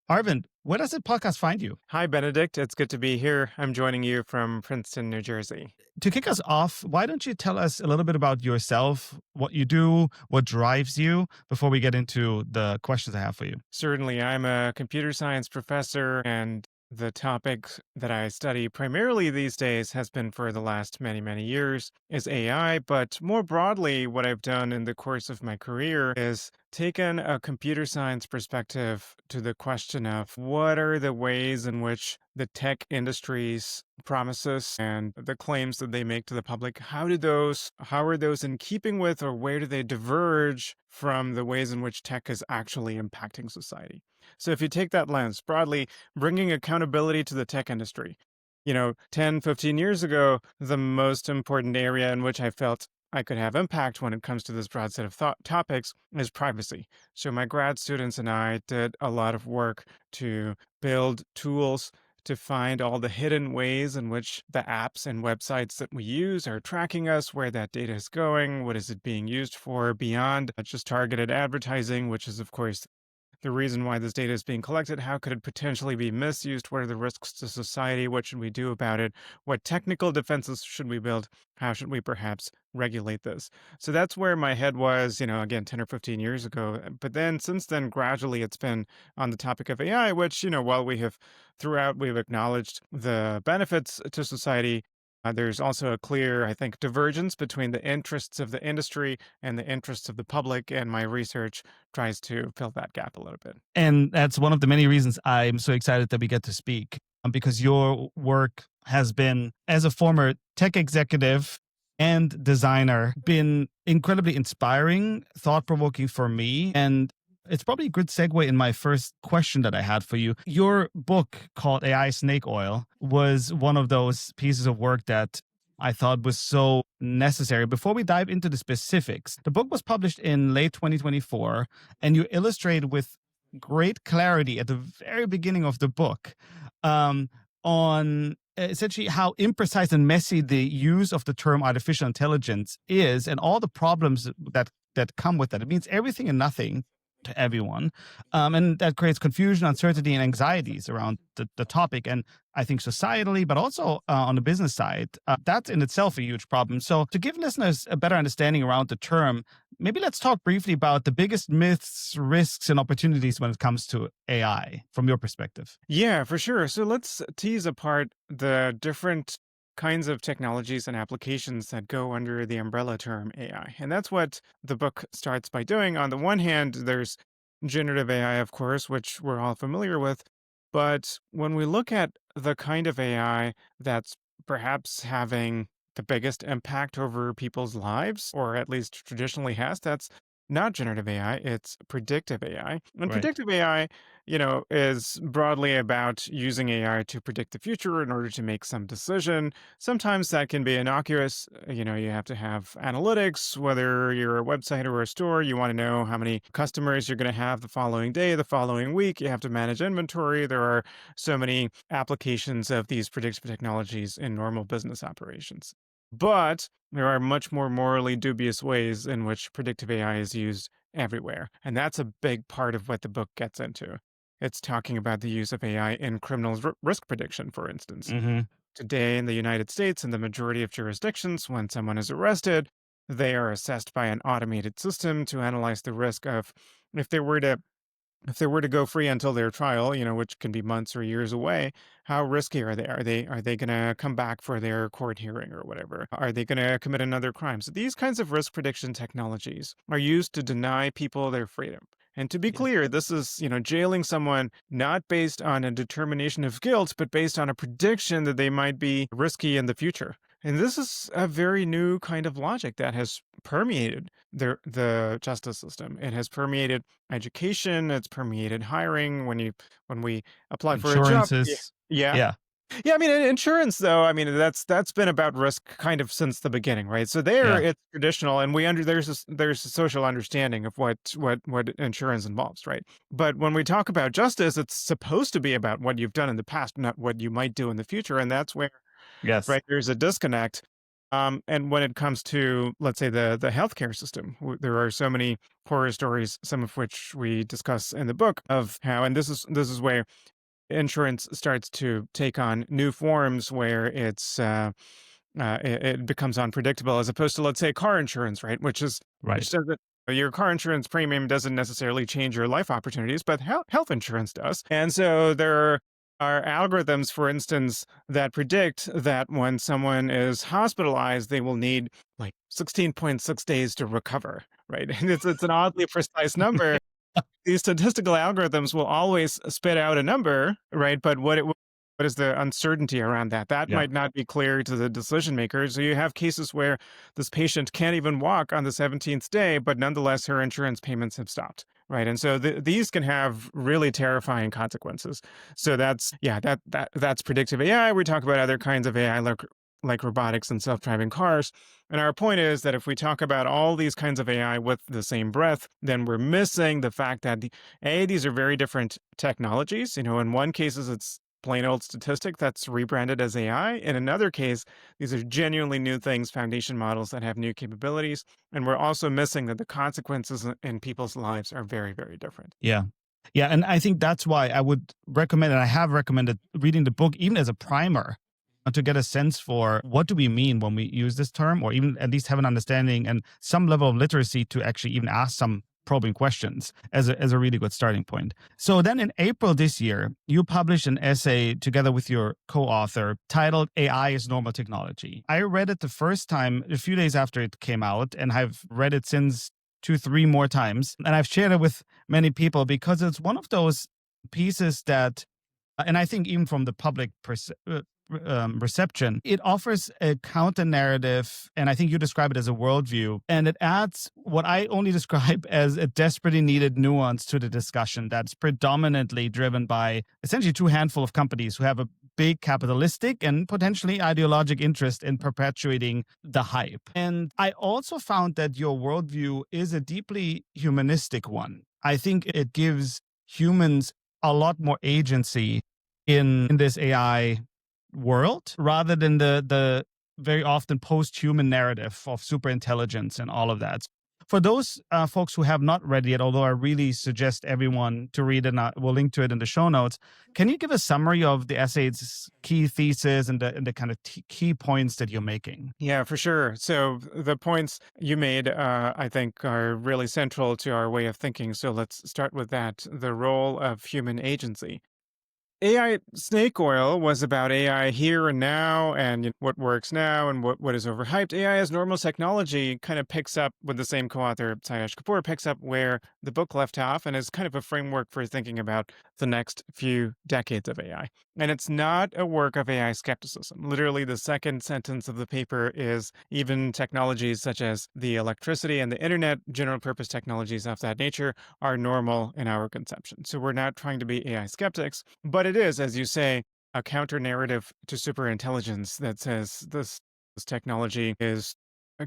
Arvind, where does the podcast find you? Hi, Benedict. It's good to be here. I'm joining you from Princeton, New Jersey. To kick us off, why don't you tell us a little bit about yourself, what you do, what drives you, before we get into the questions I have for you? Certainly, I'm a computer science professor, and the topic that I study primarily these days has been for the last many, many years is AI. But more broadly, what I've done in the course of my career is taken a computer science perspective to the question of what are the ways in which the tech industry's promises and the claims that they make to the public, how are those in keeping with, or where do they diverge from the ways in which tech is actually impacting society? So if you take that lens broadly, bringing accountability to the tech industry. 10, 15 years ago, the most important area in which I felt I could have impact when it comes to this broad set of topics is privacy. So my grad students and I did a lot of work to build tools to find all the hidden ways in which the apps and websites that we use are tracking us, where that data is going, what is it being used for beyond just targeted advertising, which is, of course, the reason why this data is being collected. How could it potentially be misused? What are the risks to society? What should we do about it? What technical defenses should we build? How should we perhaps regulate this? So that's where my head was, again, 10 or 15 years ago. But then since then, gradually it's been on the topic of AI, which, while we've acknowledged the benefits to society, there's also a clear, I think, divergence between the interests of the industry and the interests of the public, and my research tries to fill that gap a little bit. And that's one of the many reasons I'm so excited that we get to speak, because your work has been, as a former tech executive and designer, been incredibly inspiring, thought provoking for me. And it's probably a good segue in my first question that I had for you. Your book called AI Snake Oil was one of those pieces of work that I thought was so necessary. Before we dive into the specifics, the book was published in late 2024, and you illustrated with great clarity at the very beginning of the book on essentially how imprecise and messy the use of the term artificial intelligence is, and all the problems that come with that. It means everything and nothing to everyone. And that creates confusion, uncertainty, and anxieties around the topic. And I think societally, but also on the business side, that's in itself a huge problem. So to give listeners a better understanding around the term, maybe let's talk briefly about the biggest myths, risks, and opportunities when it comes to AI from your perspective. Yeah, for sure. So let's tease apart the different kinds of technologies and applications that go under the umbrella term AI. And that's what the book starts by doing. On the one hand, there's generative AI, of course, which we're all familiar with. But when we look at the kind of AI that's perhaps having the biggest impact over people's lives, or at least traditionally has, that's not generative AI, it's predictive AI. And Right. predictive AI, is broadly about using AI to predict the future in order to make some decision. Sometimes that can be innocuous. You have to have analytics, whether you're a website or a store, you want to know how many customers you're going to have the following day, the following week. You have to manage inventory. There are so many applications of these predictive technologies in normal business operations. But there are much more morally dubious ways in which predictive AI is used everywhere. And that's a big part of what the book gets into. It's talking about the use of AI in criminal risk prediction, for instance. Mm-hmm. Today in the United States, in the majority of jurisdictions, when someone is arrested, they are assessed by an automated system to analyze the risk of if they were to if they were to go free until their trial, which can be months or years away, how risky are they? Are they going to come back for their court hearing or whatever? Are they going to commit another crime? So these kinds of risk prediction technologies are used to deny people their freedom. And to be Yes. clear, this is, jailing someone not based on a determination of guilt, but based on a prediction that they might be risky in the future. And this is a very new kind of logic that has permeated the justice system. It has permeated education. It's permeated hiring. When we apply for a job, yeah, Insurances. yeah, Yeah. yeah. I mean, in insurance, though, I mean that's been about risk kind of since the beginning, right? So there, Yeah. it's traditional, and there's a social understanding of what insurance involves, right? But when we talk about justice, it's supposed to be about what you've done in the past, not what you might do in the future, and that's where, Yes. right, there's a disconnect. And when it comes to, let's say, the healthcare system, there are so many horror stories, some of which we discuss in the book, of how, and this is where insurance starts to take on new forms, where it becomes unpredictable, as opposed to, let's say, car insurance, right? Which Right. doesn't, your car insurance premium doesn't necessarily change your life opportunities, but health insurance does. And so there are algorithms, for instance, that predict that when someone is hospitalized, they will need like 16.6 days to recover, right? And it's an oddly precise number. These statistical algorithms will always spit out a number, right? But what is the uncertainty around that? That Yeah. might not be clear to the decision makers. So you have cases where this patient can't even walk on the 17th day, but nonetheless her insurance payments have stopped, right? And so these can have really terrifying consequences. So that's, yeah, that's predictive AI. We talk about other kinds of AI, like robotics and self-driving cars. And our point is that if we talk about all these kinds of AI with the same breath, then we're missing the fact that these are very different technologies. In one case, it's plain old statistic that's rebranded as AI. In another case, these are genuinely new things, foundation models that have new capabilities. And we're also missing that the consequences in people's lives are very, very different. Yeah. Yeah. And I think that's why I would recommend, and I have recommended reading the book even as a primer to get a sense for what do we mean when we use this term, or even at least have an understanding and some level of literacy to actually even ask some probing questions as a really good starting point. So then in April this year, you published an essay together with your co-author titled AI is Normal Technology. I read it the first time a few days after it came out, and I've read it since two, three more times. And I've shared it with many people because it's one of those pieces that, and I think even from the public reception, it offers a counter narrative. And I think you describe it as a worldview. And it adds what I only describe as a desperately needed nuance to the discussion that's predominantly driven by essentially two handful of companies who have a big capitalistic and potentially ideologic interest in perpetuating the hype. And I also found that your worldview is a deeply humanistic one. I think it gives humans a lot more agency in this AI world rather than the very often post-human narrative of superintelligence and all of that. For those folks who have not read it, although I really suggest everyone to read it, and we'll link to it in the show notes, can you give a summary of the essay's key thesis and the kind of key points that you're making? Yeah, for sure. So the points you made, I think, are really central to our way of thinking. So let's start with that, the role of human agency. AI snake oil was about AI here and now, and what works now and what is overhyped. AI as normal technology kind of picks up, with the same co-author, Sayash Kapoor, picks up where the book left off, and is kind of a framework for thinking about the next few decades of AI. And it's not a work of AI skepticism. Literally, the second sentence of the paper is, even technologies such as the electricity and the internet, general purpose technologies of that nature, are normal in our conception. So we're not trying to be AI skeptics, but it is, as you say, a counter narrative to superintelligence that says this technology is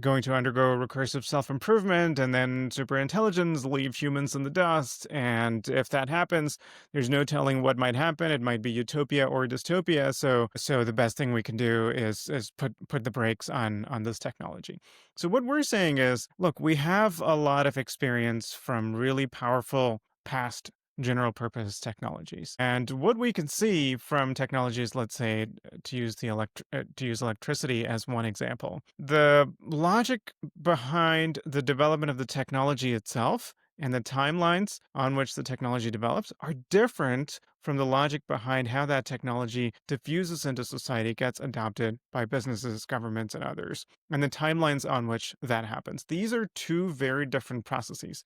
going to undergo recursive self-improvement, and then superintelligence leave humans in the dust. And if that happens, there's no telling what might happen. It might be utopia or dystopia. So the best thing we can do is put the brakes on this technology. So what we're saying is, look, we have a lot of experience from really powerful past general purpose technologies. And what we can see from technologies, let's say, to use electricity as one example, the logic behind the development of the technology itself and the timelines on which the technology develops are different from the logic behind how that technology diffuses into society, gets adopted by businesses, governments, and others, and the timelines on which that happens. These are two very different processes.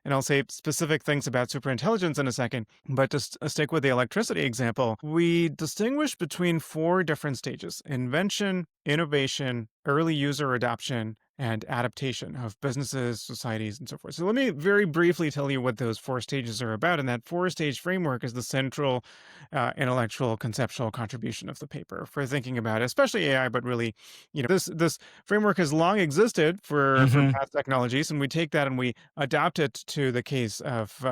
And I'll say specific things about superintelligence in a second, but just stick with the electricity example. We distinguish between four different stages: invention, innovation, early user adoption, and adaptation of businesses, societies, and so forth. So let me very briefly tell you what those four stages are about. And that four-stage framework is the central intellectual conceptual contribution of the paper for thinking about, especially AI, but really, this framework has long existed for Hmm. past technologies, and we take that and we adapt it to the case of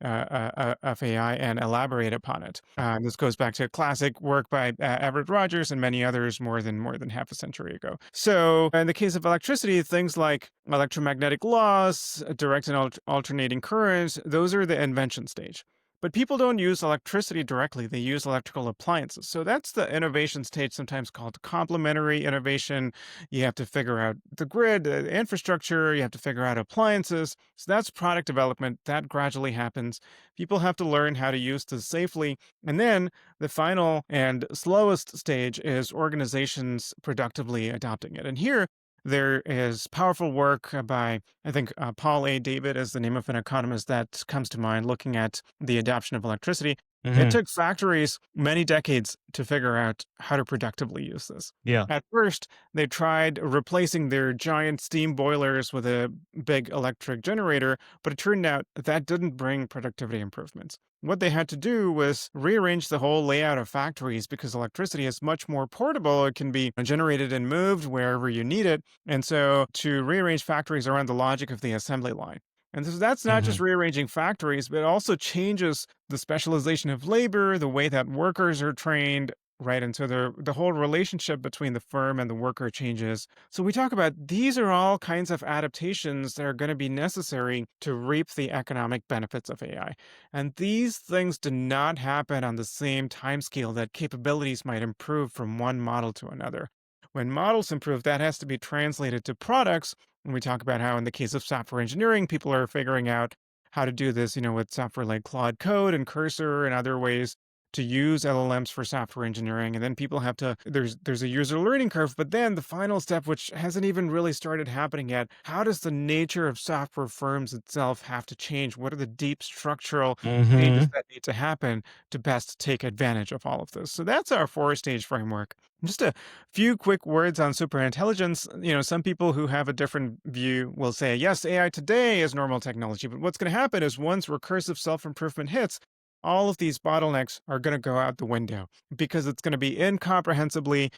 AI and elaborate upon it. This goes back to classic work by Everett Rogers and many others more than half a century ago. So, in the case of electricity, things like electromagnetic laws, direct and alternating currents, those are the invention stage. But people don't use electricity directly, they use electrical appliances. So that's the innovation stage, sometimes called complementary innovation. You have to figure out the grid, the infrastructure, you have to figure out appliances. So that's product development. That gradually happens. People have to learn how to use this safely. And then the final and slowest stage is organizations productively adopting it. And here, there is powerful work by, I think, Paul A. David is the name of an economist that comes to mind, looking at the adoption of electricity. It Hmm. took factories many decades to figure out how to productively use this. Yeah. At first, they tried replacing their giant steam boilers with a big electric generator, but it turned out that didn't bring productivity improvements. What they had to do was rearrange the whole layout of factories because electricity is much more portable. It can be generated and moved wherever you need it. And so to rearrange factories around the logic of the assembly line. And so that's not just Hmm. rearranging factories, but it also changes the specialization of labor, the way that workers are trained, right? And so the whole relationship between the firm and the worker changes. So we talk about these are all kinds of adaptations that are going to be necessary to reap the economic benefits of AI. And these things do not happen on the same timescale that capabilities might improve from one model to another. When models improve, that has to be translated to products. And we talk about how, in the case of software engineering, people are figuring out how to do this, with software like Claude Code and Cursor and other ways to use LLMs for software engineering. And then people have to, there's a user learning curve. But then the final step, which hasn't even really started happening yet, how does the nature of software firms itself have to change? What are the deep structural changes Hmm. that need to happen to best take advantage of all of this? So that's our four-stage framework. Just a few quick words on superintelligence. Some people who have a different view will say, yes, AI today is normal technology, but what's going to happen is once recursive self improvement hits, all of these bottlenecks are going to go out the window because it's going to be incomprehensibly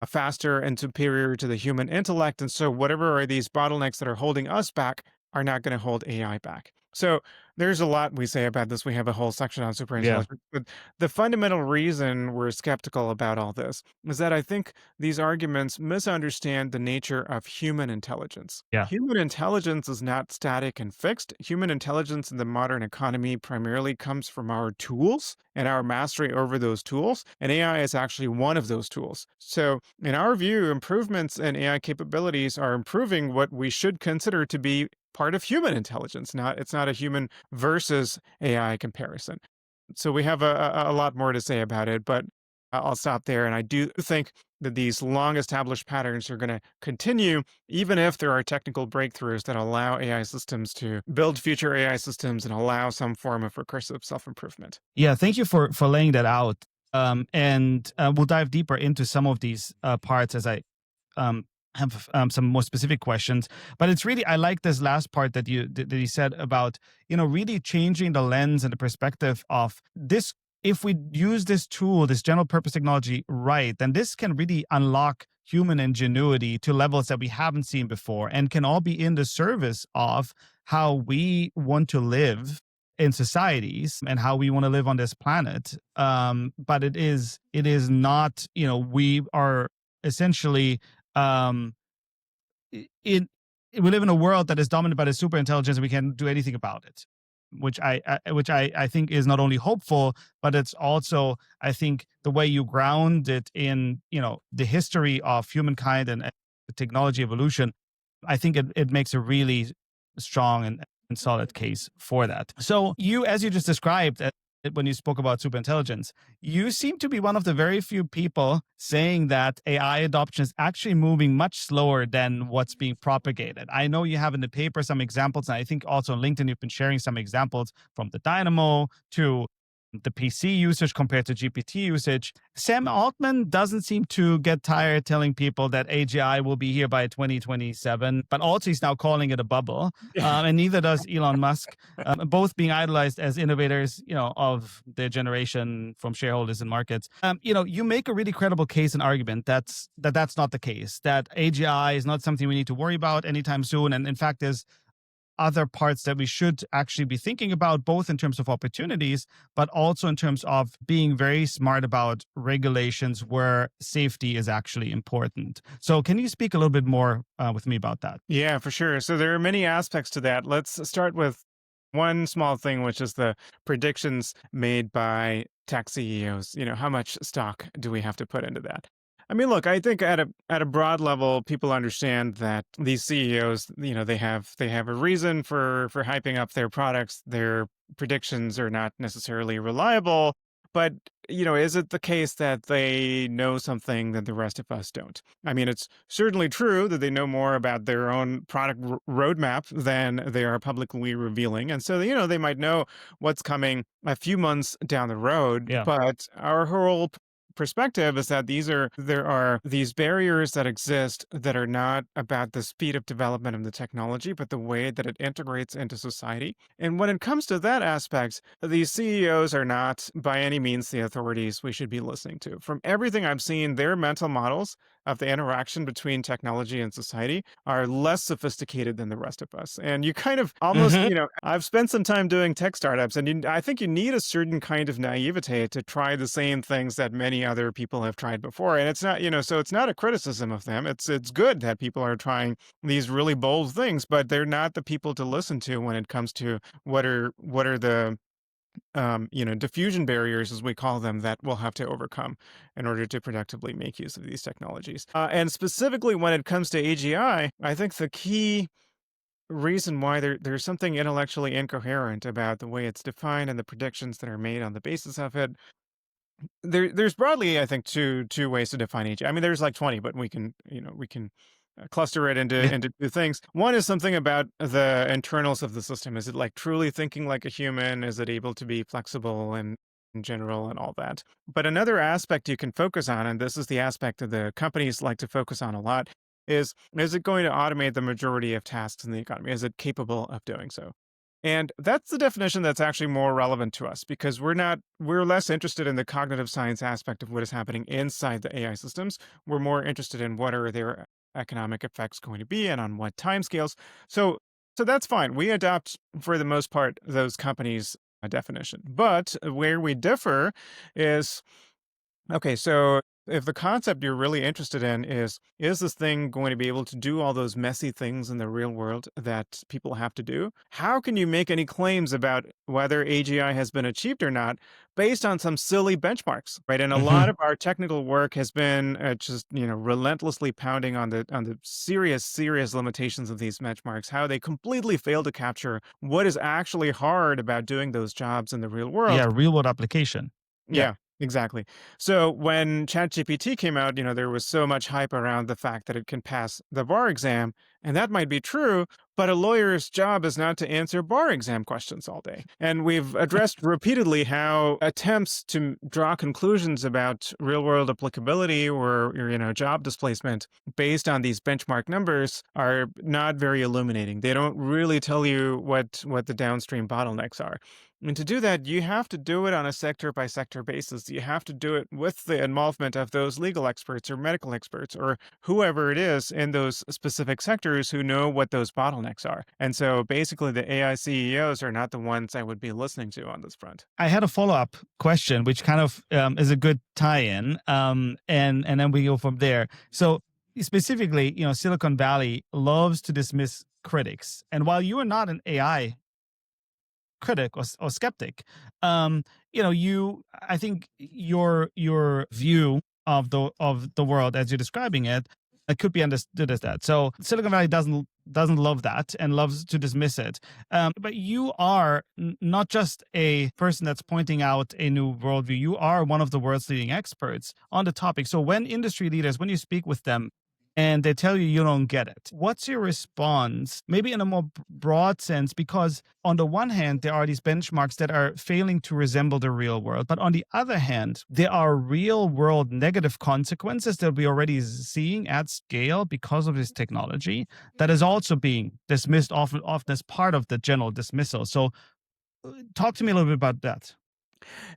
faster and superior to the human intellect. And so, whatever are these bottlenecks that are holding us back are not going to hold AI back. So, there's a lot we say about this. We have a whole section on Yeah. superintelligence. But the fundamental reason we're skeptical about all this is that I think these arguments misunderstand the nature of human intelligence. Yeah. Human intelligence is not static and fixed. Human intelligence in the modern economy primarily comes from our tools and our mastery over those tools. And AI is actually one of those tools. So, in our view, improvements in AI capabilities are improving what we should consider to be part of human intelligence. It's not a human versus AI comparison. So we have a lot more to say about it, but I'll stop there. And I do think that these long established patterns are going to continue, even if there are technical breakthroughs that allow AI systems to build future AI systems and allow some form of recursive self improvement. Yeah. Thank you for laying that out. And we'll dive deeper into some of these parts as I um, have some more specific questions. But it's really I like this last part that you said about really changing the lens and the perspective of this. If we use this tool, this general purpose technology, right, then this can really unlock human ingenuity to levels that we haven't seen before, and can all be in the service of how we want to live in societies and how we want to live on this planet. But it is not. We are essentially um in we live in a world that is dominated by the super intelligence and we can't do anything about it, which I think is not only hopeful, but it's also, I think, the way you ground it in the history of humankind and technology evolution. I think it makes a really strong and solid case for that. So you, as you just described, when you spoke about superintelligence, you seem to be one of the very few people saying that AI adoption is actually moving much slower than what's being propagated. I know you have in the paper some examples, and I think also on LinkedIn you've been sharing some examples from the Dynamo to the PC usage compared to GPT usage. Sam Altman doesn't seem to get tired telling people that AGI will be here by 2027, but also he's now calling it a bubble. And neither does Elon Musk, both being idolized as innovators, of their generation from shareholders and markets. You make a really credible case and argument that's not the case, that AGI is not something we need to worry about anytime soon. And in fact, there's other parts that we should actually be thinking about, both in terms of opportunities, but also in terms of being very smart about regulations where safety is actually important. So can you speak a little bit more with me about that? Yeah, for sure. So there are many aspects to that. Let's start with one small thing, which is the predictions made by tech CEOs. How much stock do we have to put into that? I mean, look, I think at a broad level, people understand that these CEOs, they have a reason for hyping up their products. Their predictions are not necessarily reliable, but is it the case that they know something that the rest of us don't? I mean, it's certainly true that they know more about their own product roadmap than they are publicly revealing. And so, they might know what's coming a few months down the road, Yeah. but our whole perspective is that there are these barriers that exist that are not about the speed of development of the technology, but the way that it integrates into society. And when it comes to that aspect, these CEOs are not by any means the authorities we should be listening to. From everything I've seen, their mental models of the interaction between technology and society are less sophisticated than the rest of us. And you kind of almost, I've spent some time doing tech startups, and I think you need a certain kind of naivete to try the same things that many other people have tried before. And it's not, so it's not a criticism of them. It's good that people are trying these really bold things, but they're not the people to listen to when it comes to what are the diffusion barriers, as we call them, that we'll have to overcome in order to productively make use of these technologies. And specifically when it comes to AGI, I think the key reason why there's something intellectually incoherent about the way it's defined and the predictions that are made on the basis of it. There's broadly, I think, two ways to define AGI. I mean, there's like 20, but we can cluster it into Yeah. into two things. One is something about the internals of the system. Is it like truly thinking like a human? Is it able to be flexible and in general and all that? But another aspect you can focus on, and this is the aspect that the companies like to focus on a lot, is it going to automate the majority of tasks in the economy? Is it capable of doing so? And that's the definition that's actually more relevant to us because we're less interested in the cognitive science aspect of what is happening inside the AI systems. We're more interested in what are their economic effects going to be and on what timescales. So that's fine. We adopt for the most part those companies' definition. But where we differ is okay, so if the concept you're really interested in is this thing going to be able to do all those messy things in the real world that people have to do? How can you make any claims about whether AGI has been achieved or not based on some silly benchmarks, right? And a lot of our technical work has been just, relentlessly pounding on the serious limitations of these benchmarks, how they completely fail to capture what is actually hard about doing those jobs in the real world. Yeah, real world application. Yeah. Yeah, exactly. So when ChatGPT came out, there was so much hype around the fact that it can pass the bar exam, and that might be true, but a lawyer's job is not to answer bar exam questions all day. And we've addressed repeatedly how attempts to draw conclusions about real-world applicability or job displacement based on these benchmark numbers are not very illuminating. They don't really tell you what the downstream bottlenecks are. And to do that, you have to do it on a sector by sector basis. You have to do it with the involvement of those legal experts or medical experts or whoever it is in those specific sectors who know what those bottlenecks are. And so basically, the AI CEOs are not the ones I would be listening to on this front. I had a follow-up question, which kind of is a good tie-in, and then we go from there. So specifically, Silicon Valley loves to dismiss critics, and while you are not an AI critic or skeptic, I think your view of the world as you're describing it could be understood as that. So Silicon Valley doesn't love that and loves to dismiss it. But you are not just a person that's pointing out a new worldview. You are one of the world's leading experts on the topic. So when industry leaders, when you speak with them, and they tell you you don't get it. What's your response, maybe in a more broad sense? Because on the one hand, there are these benchmarks that are failing to resemble the real world. But on the other hand, there are real world negative consequences that we're already seeing at scale because of this technology that is also being dismissed often as part of the general dismissal. So talk to me a little bit about that.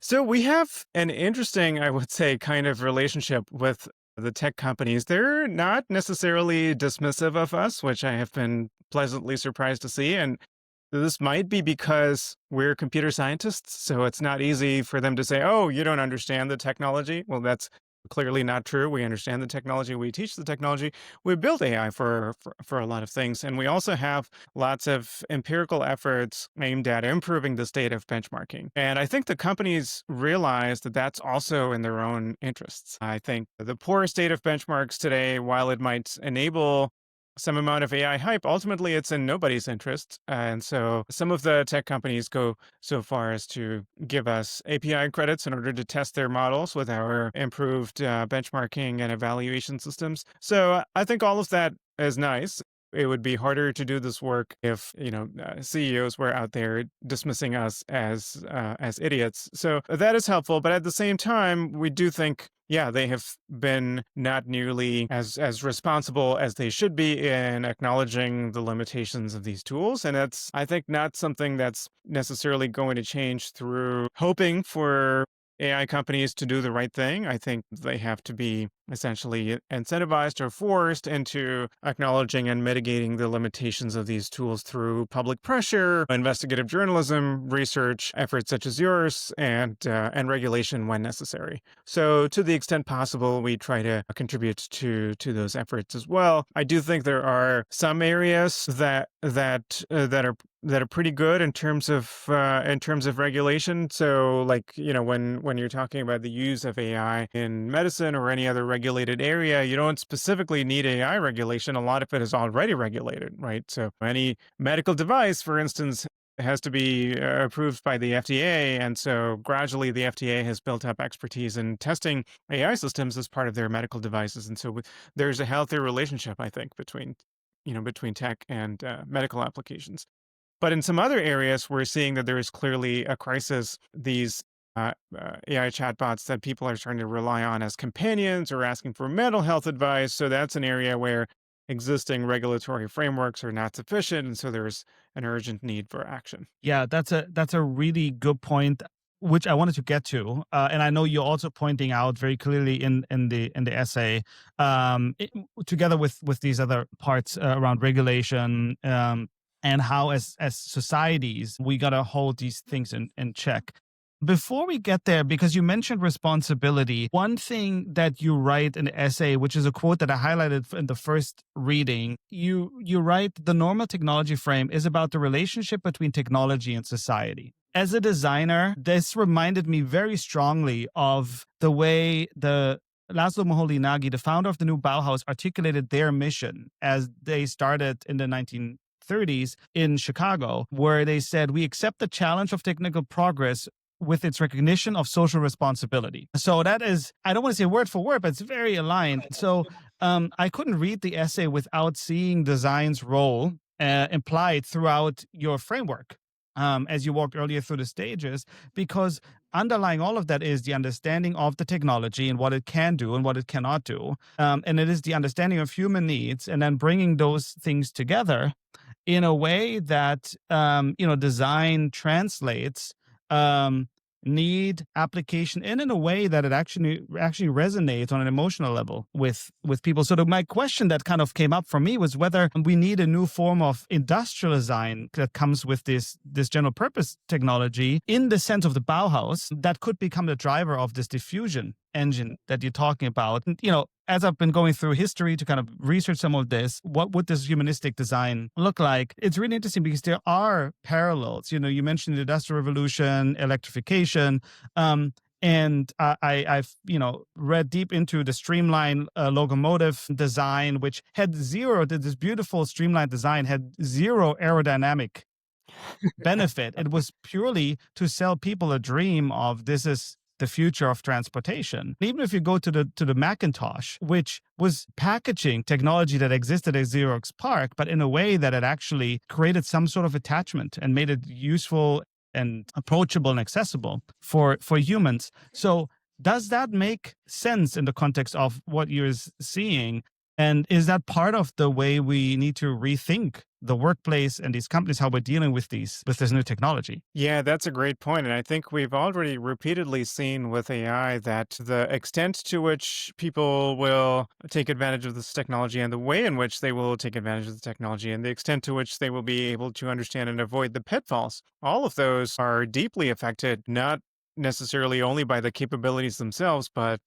So we have an interesting, I would say, kind of relationship with the tech companies. They're not necessarily dismissive of us, which I have been pleasantly surprised to see. And this might be because we're computer scientists, so it's not easy for them to say, "Oh, you don't understand the technology." Well, that's clearly not true. We understand the technology. We teach the technology. We build AI for a lot of things, and we also have lots of empirical efforts aimed at improving the state of benchmarking. And I think the companies realize that that's also in their own interests. I think the poor state of benchmarks today, while it might enable some amount of AI hype, ultimately it's in nobody's interest. And so some of the tech companies go so far as to give us API credits in order to test their models with our improved benchmarking and evaluation systems. So I think all of that is nice. It would be harder to do this work if CEOs were out there dismissing us as idiots. So that is helpful, but at the same time, we do think, yeah, they have been not nearly as responsible as they should be in acknowledging the limitations of these tools, and that's, I think, not something that's necessarily going to change through hoping for AI companies to do the right thing. I think they have to be essentially incentivized or forced into acknowledging and mitigating the limitations of these tools through public pressure, investigative journalism, research efforts such as yours, and regulation when necessary. So, to the extent possible, we try to contribute to those efforts as well. I do think there are some areas that are pretty good in terms of regulation. So, like, when you're talking about the use of AI in medicine or any other regulated area, you don't specifically need AI regulation. A lot of it is already regulated, right? So any medical device, for instance, has to be approved by the FDA. And so gradually the FDA has built up expertise in testing AI systems as part of their medical devices. And so there's a healthy relationship, I think, between tech and medical applications. But in some other areas, we're seeing that there is clearly a crisis. These AI chatbots that people are starting to rely on as companions or asking for mental health advice. So that's an area where existing regulatory frameworks are not sufficient, and so there's an urgent need for action. Yeah, that's a really good point, which I wanted to get to, and I know you're also pointing out very clearly in the essay, together with these other parts around regulation, and how as societies we gotta hold these things in check. Before we get there, because you mentioned responsibility, one thing that you write in the essay, which is a quote that I highlighted in the first reading, you write, the normal technology frame is about the relationship between technology and society. As a designer, this reminded me very strongly of the way the Laszlo Moholy-Nagy, the founder of the new Bauhaus, articulated their mission as they started in the 1930s in Chicago, where they said, we accept the challenge of technical progress with its recognition of social responsibility. So that is, I don't want to say word for word, but it's very aligned. So I couldn't read the essay without seeing design's role implied throughout your framework, as you walked earlier through the stages, because underlying all of that is the understanding of the technology and what it can do and what it cannot do. And it is the understanding of human needs and then bringing those things together in a way that, design translates need, application, and in a way that it actually resonates on an emotional level with people. So my question that kind of came up for me was whether we need a new form of industrial design that comes with this general purpose technology in the sense of the Bauhaus that could become the driver of this diffusion engine that you're talking about. And, as I've been going through history to kind of research some of this, what would this humanistic design look like? It's really interesting because there are parallels. You mentioned the Industrial Revolution, electrification, and I've read deep into the streamlined locomotive design, which had this beautiful streamlined design had zero aerodynamic benefit. It was purely to sell people a dream of this is the future of transportation. Even if you go to the Macintosh, which was packaging technology that existed at Xerox PARC, but in a way that it actually created some sort of attachment and made it useful and approachable and accessible for humans. So does that make sense in the context of what you're seeing? And is that part of the way we need to rethink the workplace and these companies, how we're dealing with this new technology? Yeah, that's a great point. And I think we've already repeatedly seen with AI that the extent to which people will take advantage of this technology and the way in which they will take advantage of the technology and the extent to which they will be able to understand and avoid the pitfalls, all of those are deeply affected, not necessarily only by the capabilities themselves, but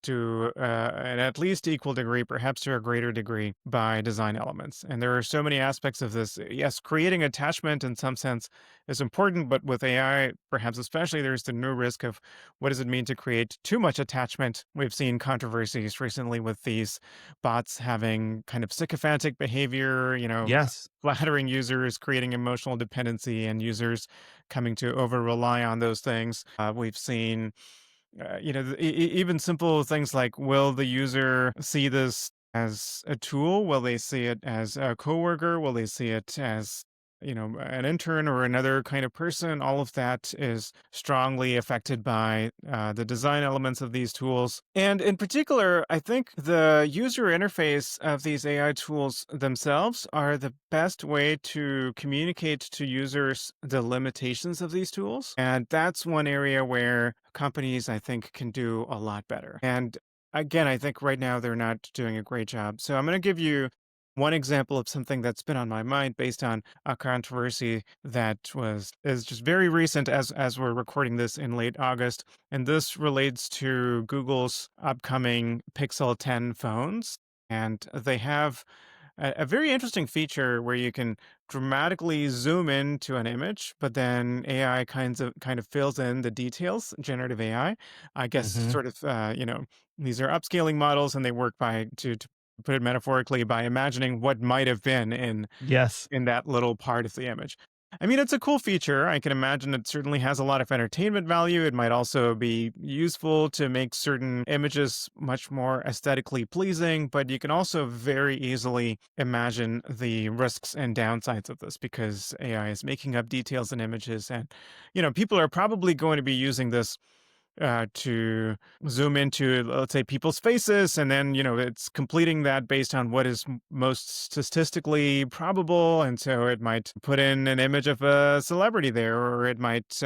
to an at least equal degree, perhaps to a greater degree, by design elements. And there are so many aspects of this. Yes, creating attachment in some sense is important, but with AI, perhaps especially, there's the new risk of what does it mean to create too much attachment? We've seen controversies recently with these bots having kind of sycophantic behavior, Yes. flattering users, creating emotional dependency, and users coming to over rely on those things. We've seen even simple things like, will the user see this as a tool? Will they see it as a coworker? Will they see it as, an intern or another kind of person? All of that is strongly affected by the design elements of these tools. And in particular, I think the user interface of these AI tools themselves are the best way to communicate to users the limitations of these tools. And that's one area where companies, I think, can do a lot better. And again, I think right now they're not doing a great job. So I'm going to give you one example of something that's been on my mind based on a controversy that is just very recent as we're recording this in late August. And this relates to Google's upcoming Pixel 10 phones. And they have a very interesting feature where you can dramatically zoom into an image, but then AI kind of fills in the details. Generative AI, I guess, Hmm. sort of, these are upscaling models, and they work by to put it metaphorically by imagining what might have been Yes. in that little part of the image. I mean, it's a cool feature. I can imagine it certainly has a lot of entertainment value. It might also be useful to make certain images much more aesthetically pleasing, but you can also very easily imagine the risks and downsides of this because AI is making up details in images. And, people are probably going to be using this to zoom into, let's say, people's faces, and then it's completing that based on what is most statistically probable, and so it might put in an image of a celebrity there, or it might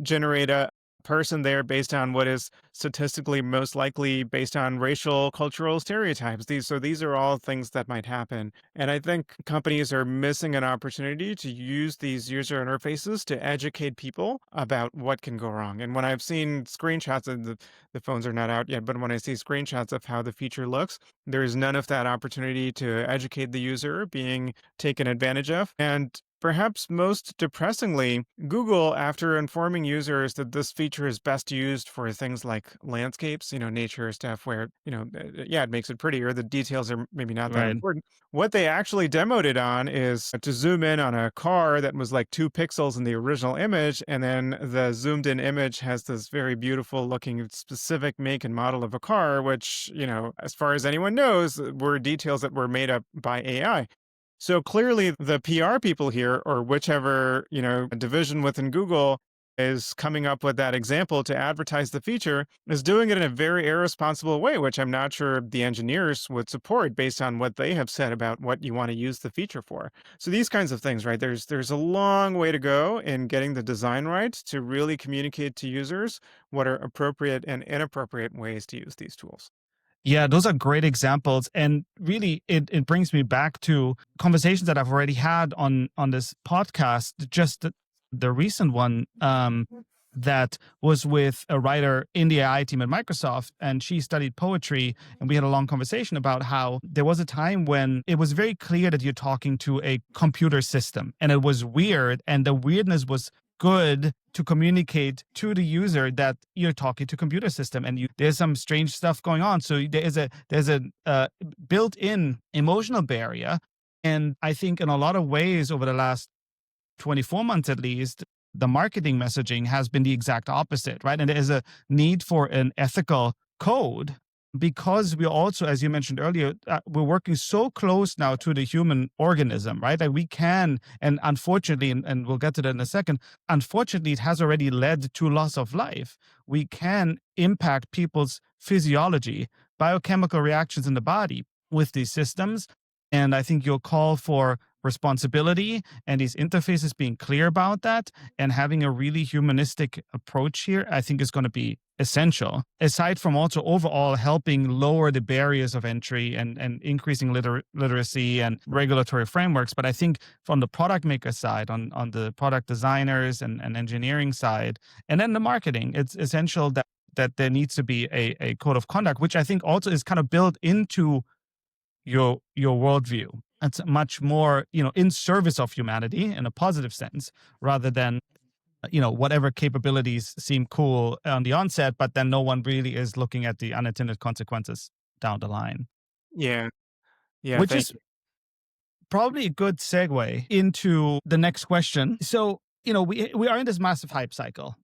generate a person there based on what is statistically most likely based on racial cultural stereotypes. These are all things that might happen, and I think companies are missing an opportunity to use these user interfaces to educate people about what can go wrong. And when I've seen screenshots of the phones are not out yet, but when I see screenshots of how the feature looks, there is none of that opportunity to educate the user being taken advantage of. And perhaps most depressingly, Google, after informing users that this feature is best used for things like landscapes, nature stuff where, yeah, it makes it prettier. The details are maybe not that Right. important. What they actually demoed it on is to zoom in on a car that was like 2 pixels in the original image. And then the zoomed in image has this very beautiful looking specific make and model of a car, which, as far as anyone knows, were details that were made up by AI. So clearly the PR people here, or whichever, division within Google is coming up with that example to advertise the feature, is doing it in a very irresponsible way, which I'm not sure the engineers would support based on what they have said about what you want to use the feature for. So these kinds of things, right? There's a long way to go in getting the design right to really communicate to users what are appropriate and inappropriate ways to use these tools. Yeah, those are great examples. And really it brings me back to conversations that I've already had on this podcast, just the recent one that was with a writer in the AI team at Microsoft, and she studied poetry, and we had a long conversation about how there was a time when it was very clear that you're talking to a computer system, and it was weird, and the weirdness was good to communicate to the user that you're talking to computer system, and there's some strange stuff going on. So there's a built-in emotional barrier, and I think in a lot of ways over the last 24 months at least, the marketing messaging has been the exact opposite, right? And there is a need for an ethical code because we also, as you mentioned earlier, we're working so close now to the human organism, right? That we can, and unfortunately, and we'll get to that in a second, unfortunately, it has already led to loss of life. We can impact people's physiology, biochemical reactions in the body with these systems. And I think your call for responsibility and these interfaces being clear about that and having a really humanistic approach here, I think is going to be essential. Aside from also overall helping lower the barriers of entry and increasing literacy and regulatory frameworks. But I think from the product maker side, on the product designers and engineering side, and then the marketing, it's essential that there needs to be a code of conduct, which I think also is kind of built into your worldview. It's much more, in service of humanity in a positive sense, rather than whatever capabilities seem cool on the onset, but then no one really is looking at the unintended consequences down the line. Yeah. Yeah. Which Thank is you. probably a good segue into the next question. So, we are in this massive hype cycle.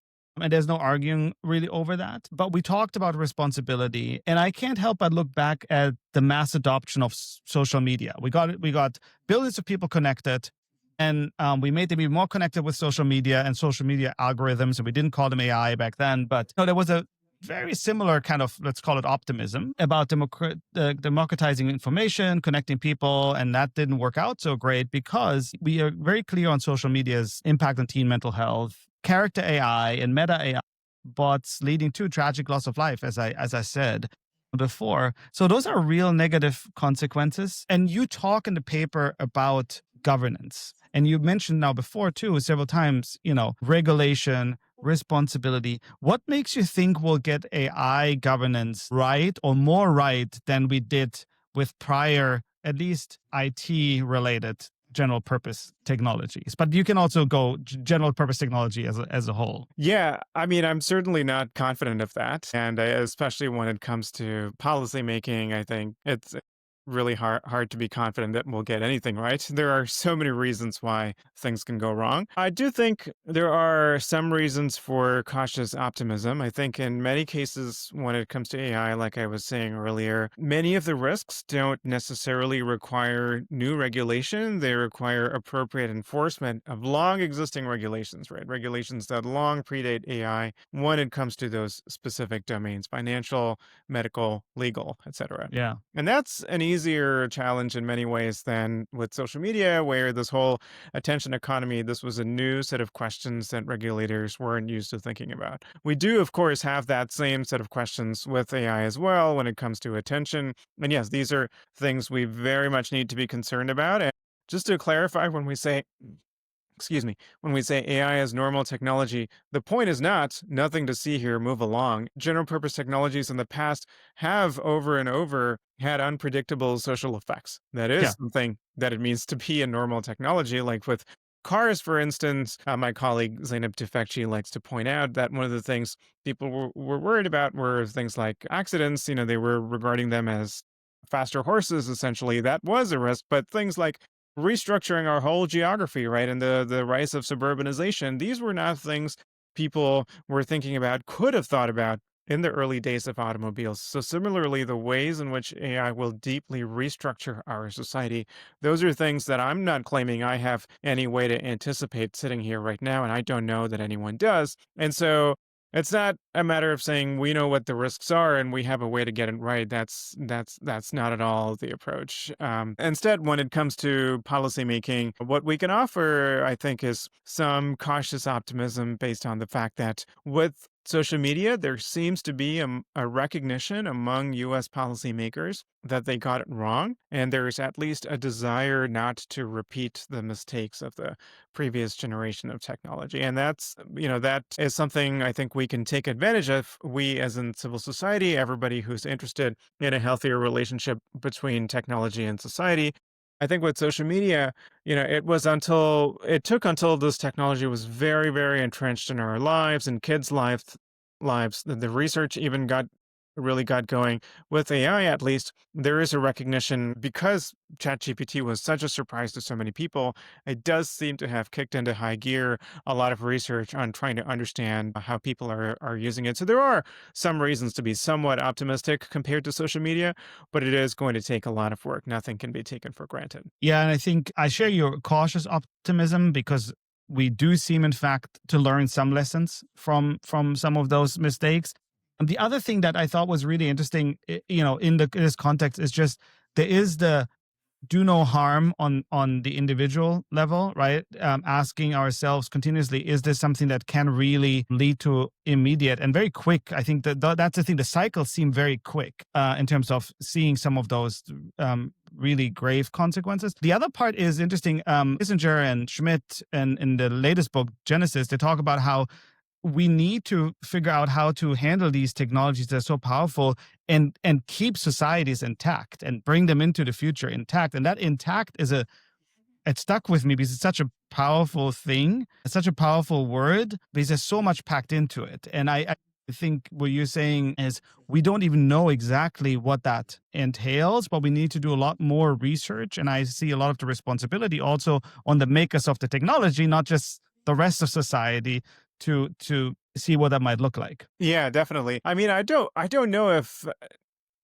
And there's no arguing really over that. But we talked about responsibility, and I can't help but look back at the mass adoption of social media. We got billions of people connected, and we made them even more connected with social media and social media algorithms. And we didn't call them AI back then, but there was a very similar kind of, let's call it optimism about democratizing information, connecting people. And that didn't work out so great because we are very clear on social media's impact on teen mental health, character AI and meta AI bots leading to tragic loss of life, as I said before. So those are real negative consequences. And you talk in the paper about governance. And you mentioned now before too, several times, regulation, responsibility. What makes you think we'll get AI governance right or more right than we did with prior, at least IT related general purpose technologies? But you can also go general purpose technology as a whole. Yeah, I mean, I'm certainly not confident of that. And especially when it comes to policy making, I think it's really hard to be confident that we'll get anything right. There are so many reasons why things can go wrong. I do think there are some reasons for cautious optimism. I think in many cases, when it comes to AI, like I was saying earlier, many of the risks don't necessarily require new regulation. They require appropriate enforcement of long existing regulations, right? Regulations that long predate AI when it comes to those specific domains: financial, medical, legal, etc. Yeah. And that's an easier challenge in many ways than with social media, where this whole attention economy, this was a new set of questions that regulators weren't used to thinking about. We do, of course, have that same set of questions with AI as well when it comes to attention. And yes, these are things we very much need to be concerned about. And just to clarify, when we say AI is normal technology, the point is not nothing to see here, move along. General purpose technologies in the past have over and over had unpredictable social effects. That Yeah. is something that it means to be a normal technology. Like with cars, for instance, my colleague Zainab Tufekci likes to point out that one of the things people were worried about were things like accidents. They were regarding them as faster horses, essentially. That was a risk, but things like restructuring our whole geography, right? And the rise of suburbanization, these were not things people were thinking about, could have thought about in the early days of automobiles. So similarly, the ways in which AI will deeply restructure our society, those are things that I'm not claiming I have any way to anticipate sitting here right now, and I don't know that anyone does. And so it's not a matter of saying we know what the risks are and we have a way to get it right. That's not at all the approach. Instead, when it comes to policymaking, what we can offer, I think, is some cautious optimism based on the fact that with social media, there seems to be a recognition among U.S. policymakers that they got it wrong, and there's at least a desire not to repeat the mistakes of the previous generation of technology. And that is something I think we can take advantage of. We, as in civil society, everybody who's interested in a healthier relationship between technology and society. I think with social media, it took until this technology was very, very entrenched in our lives and kids' lives, that the research even got really got going with AI, at least, there is a recognition because ChatGPT was such a surprise to so many people. It does seem to have kicked into high gear a lot of research on trying to understand how people are using it. So there are some reasons to be somewhat optimistic compared to social media, but it is going to take a lot of work. Nothing can be taken for granted. Yeah, and I think I share your cautious optimism because we do seem, in fact, to learn some lessons from some of those mistakes. And the other thing that I thought was really interesting, in this context, is just there is the do no harm on the individual level, right? Asking ourselves continuously, is this something that can really lead to immediate and very quick? I think that's the thing. The cycles seem very quick in terms of seeing some of those really grave consequences. The other part is interesting. Kissinger and Schmidt, and in the latest book Genesis, they talk about how we need to figure out how to handle these technologies that are so powerful and keep societies intact and bring them into the future intact. And that intact is it stuck with me because it's such a powerful thing. It's such a powerful word because there's so much packed into it. And I think what you're saying is we don't even know exactly what that entails, but we need to do a lot more research. And I see a lot of the responsibility also on the makers of the technology, not just the rest of society, to see what that might look like. Yeah, definitely. I mean, I don't know if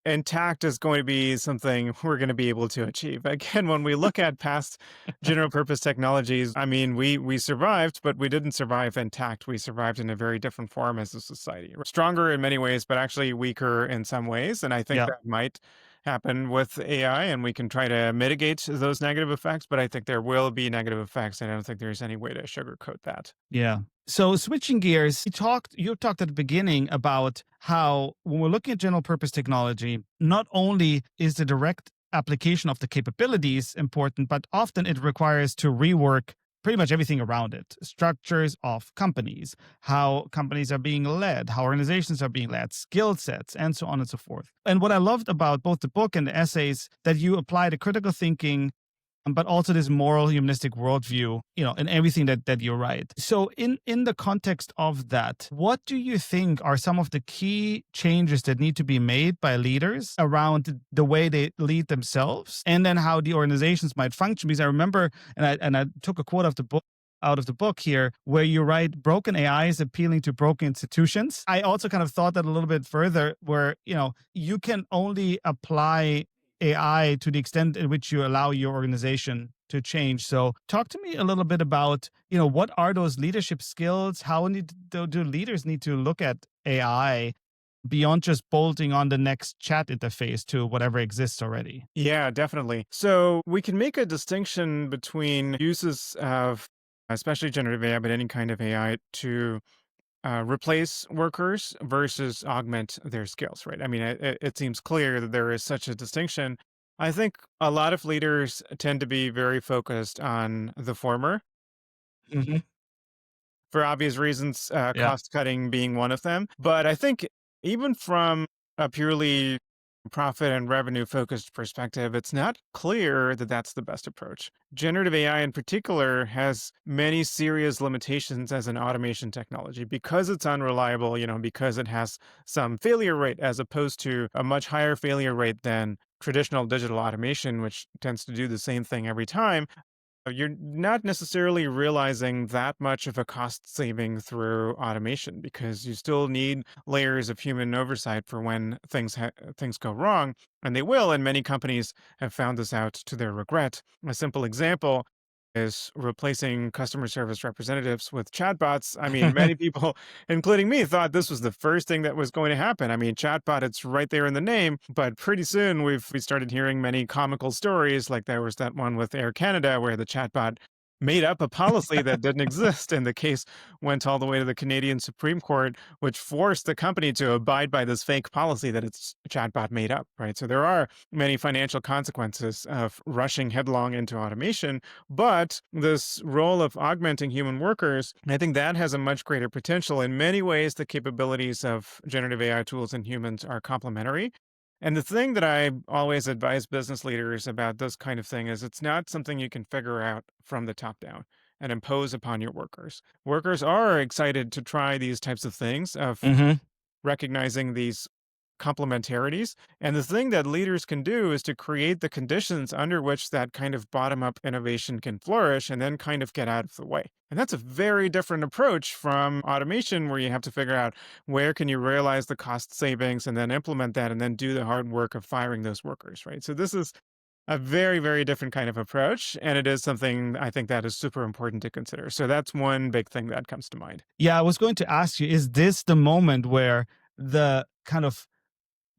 intact is going to be something we're going to be able to achieve. Again, when we look at past general purpose technologies, I mean, we survived, but we didn't survive intact. We survived in a very different form as a society. We're stronger in many ways, but actually weaker in some ways. And I think Yeah. that might happen with AI, and we can try to mitigate those negative effects. But I think there will be negative effects, and I don't think there's any way to sugarcoat that. Yeah. So switching gears, you talked at the beginning about how when we're looking at general purpose technology, not only is the direct application of the capabilities important, but often it requires to rework pretty much everything around it. Structures of companies, how companies are being led, how organizations are being led, skill sets, and so on and so forth. And what I loved about both the book and the essays that you apply the critical thinking, but also this moral humanistic worldview, in everything that you write. So in the context of that, what do you think are some of the key changes that need to be made by leaders around the way they lead themselves, and then how the organizations might function? Because I remember, and I took a quote of the book out of the book here, where you write broken AI is appealing to broken institutions. I also kind of thought that a little bit further, where you can only apply AI to the extent in which you allow your organization to change. So talk to me a little bit about, what are those leadership skills? How do leaders need to look at AI beyond just bolting on the next chat interface to whatever exists already? Yeah, definitely. So we can make a distinction between uses of, especially generative AI, but any kind of AI to replace workers versus augment their skills, right? I mean, it seems clear that there is such a distinction. I think a lot of leaders tend to be very focused on the former Hmm. for obvious reasons, Yeah. cost cutting being one of them. But I think even from a purely profit and revenue focused perspective, it's not clear that that's the best approach. Generative AI in particular has many serious limitations as an automation technology because it's unreliable, because it has some failure rate as opposed to a much higher failure rate than traditional digital automation, which tends to do the same thing every time. You're not necessarily realizing that much of a cost saving through automation because you still need layers of human oversight for when things go wrong, and they will. And many companies have found this out to their regret. A simple example is replacing customer service representatives with chatbots. I mean, many people, including me, thought this was the first thing that was going to happen. I mean, chatbot, it's right there in the name, but pretty soon we started hearing many comical stories. Like there was that one with Air Canada where the chatbot made up a policy that didn't exist, and the case went all the way to the Canadian Supreme Court, which forced the company to abide by this fake policy that its chatbot made up. Right, so there are many financial consequences of rushing headlong into automation, but this role of augmenting human workers, I think that has a much greater potential. In many ways, the capabilities of generative AI tools and humans are complementary. And the thing that I always advise business leaders about this kind of thing is it's not something you can figure out from the top down and impose upon your workers. Workers are excited to try these types of things of Hmm. recognizing these complementarities. And the thing that leaders can do is to create the conditions under which that kind of bottom up innovation can flourish and then kind of get out of the way. And that's a very different approach from automation, where you have to figure out where can you realize the cost savings and then implement that and then do the hard work of firing those workers, right? So this is a very, very different kind of approach. And it is something I think that is super important to consider. So that's one big thing that comes to mind. Yeah, I was going to ask you, is this the moment where the kind of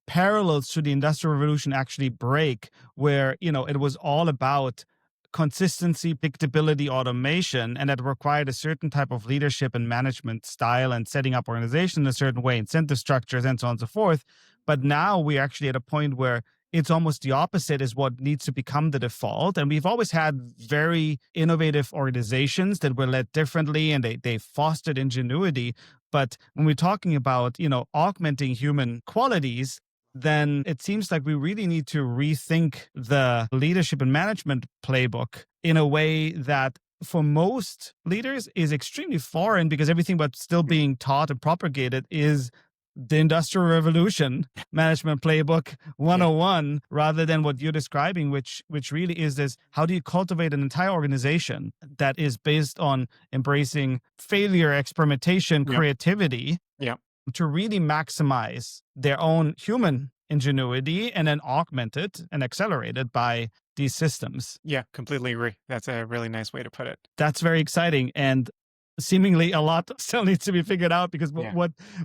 parallels to the industrial revolution actually break, where it was all about consistency, predictability, automation, and that required a certain type of leadership and management style and setting up organization in a certain way, incentive structures, and so on and so forth. But now we're actually at a point where it's almost the opposite is what needs to become the default. And we've always had very innovative organizations that were led differently, and they fostered ingenuity. But when we're talking about, augmenting human qualities, then it seems like we really need to rethink the leadership and management playbook in a way that for most leaders is extremely foreign, because everything that's still being taught and propagated is the industrial revolution management playbook Yeah. 101, rather than what you're describing, which really is this: how do you cultivate an entire organization that is based on embracing failure, experimentation, Yeah. creativity, Yeah. to really maximize their own human ingenuity and then augment it and accelerate it by these systems. Yeah. Completely agree. That's a really nice way to put it. That's very exciting, and seemingly a lot still needs to be figured out, because Yeah.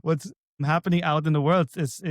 what's happening out in the world is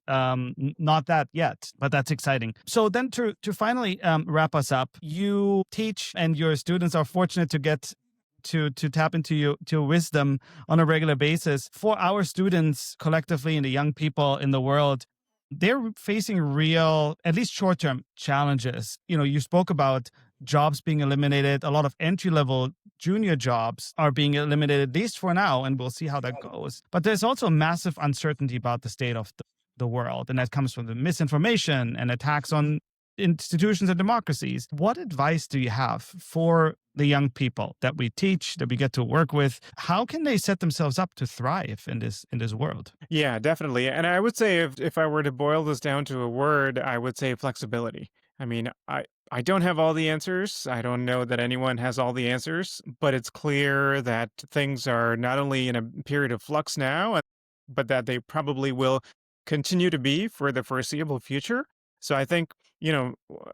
not that yet, but that's exciting. So then to finally wrap us up, you teach and your students are fortunate to get to tap into your wisdom on a regular basis. For our students collectively and the young people in the world, they're facing real, at least short-term challenges. You spoke about jobs being eliminated. A lot of entry-level junior jobs are being eliminated, at least for now, and we'll see how that goes. But there's also massive uncertainty about the state of the world, and that comes from the misinformation and attacks on institutions and democracies. What advice do you have for the young people that we teach, that we get to work with? How can they set themselves up to thrive in this world? Yeah, definitely. And I would say, if I were to boil this down to a word, I would say flexibility. I mean, I don't have all the answers. I don't know that anyone has all the answers, but it's clear that things are not only in a period of flux now, but that they probably will continue to be for the foreseeable future. So I think,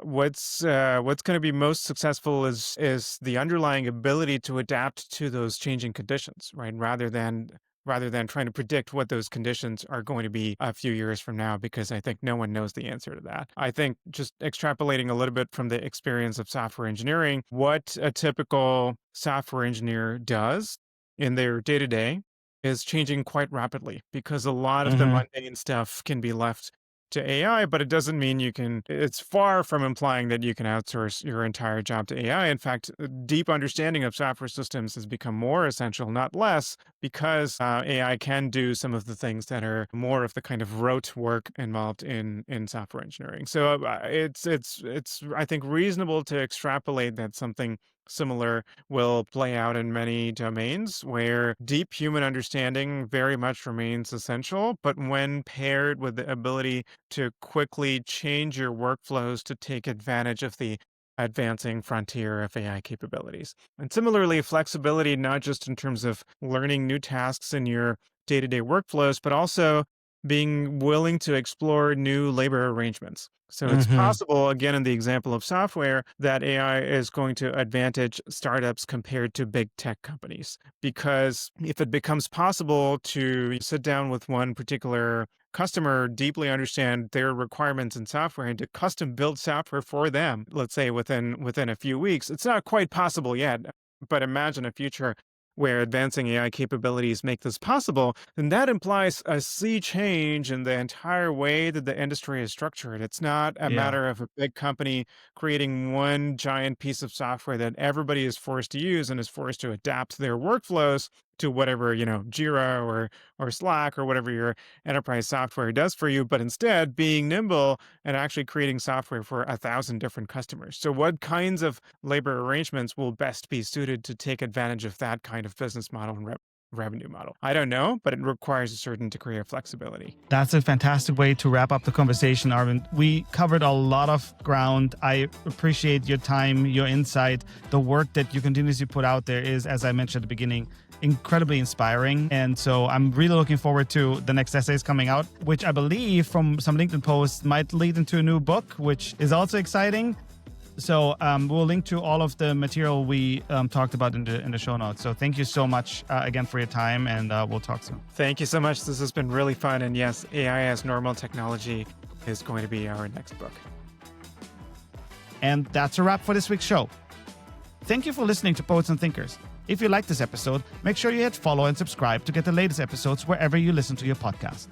what's going to be most successful is the underlying ability to adapt to those changing conditions, right? Rather than trying to predict what those conditions are going to be a few years from now, because I think no one knows the answer to that. I think, just extrapolating a little bit from the experience of software engineering, what a typical software engineer does in their day to day is changing quite rapidly, because a lot of the Hmm. mundane stuff can be left to AI, but it doesn't mean it's far from implying that you can outsource your entire job to AI. In fact, a deep understanding of software systems has become more essential, not less, because AI can do some of the things that are more of the kind of rote work involved in software engineering. So it's I think reasonable to extrapolate that something similar will play out in many domains, where deep human understanding very much remains essential, but when paired with the ability to quickly change your workflows to take advantage of the advancing frontier of AI capabilities. And similarly, flexibility, not just in terms of learning new tasks in your day to day workflows, but also being willing to explore new labor arrangements. So it's Hmm. possible, again, in the example of software, that AI is going to advantage startups compared to big tech companies. Because if it becomes possible to sit down with one particular customer, deeply understand their requirements in software, and to custom build software for them, let's say within a few weeks, it's not quite possible yet. But imagine a future where advancing AI capabilities make this possible, then that implies a sea change in the entire way that the industry is structured. It's not a Yeah. matter of a big company creating one giant piece of software that everybody is forced to use and is forced to adapt their workflows to whatever, Jira or Slack or whatever your enterprise software does for you, but instead being nimble and actually creating software for 1,000 different customers. So what kinds of labor arrangements will best be suited to take advantage of that kind of business model and revenue model? I don't know, but it requires a certain degree of flexibility. That's a fantastic way to wrap up the conversation, Arvind. We covered a lot of ground. I appreciate your time, your insight. The work that you continuously put out there is, as I mentioned at the beginning, incredibly inspiring. And so I'm really looking forward to the next essays coming out, which I believe from some LinkedIn posts might lead into a new book, which is also exciting. So we'll link to all of the material we talked about in the show notes. So thank you so much again for your time, and we'll talk soon. Thank you so much. This has been really fun. And yes, AI as normal technology is going to be our next book. And that's a wrap for this week's show. Thank you for listening to Poets and Thinkers. If you liked this episode, make sure you hit follow and subscribe to get the latest episodes wherever you listen to your podcast.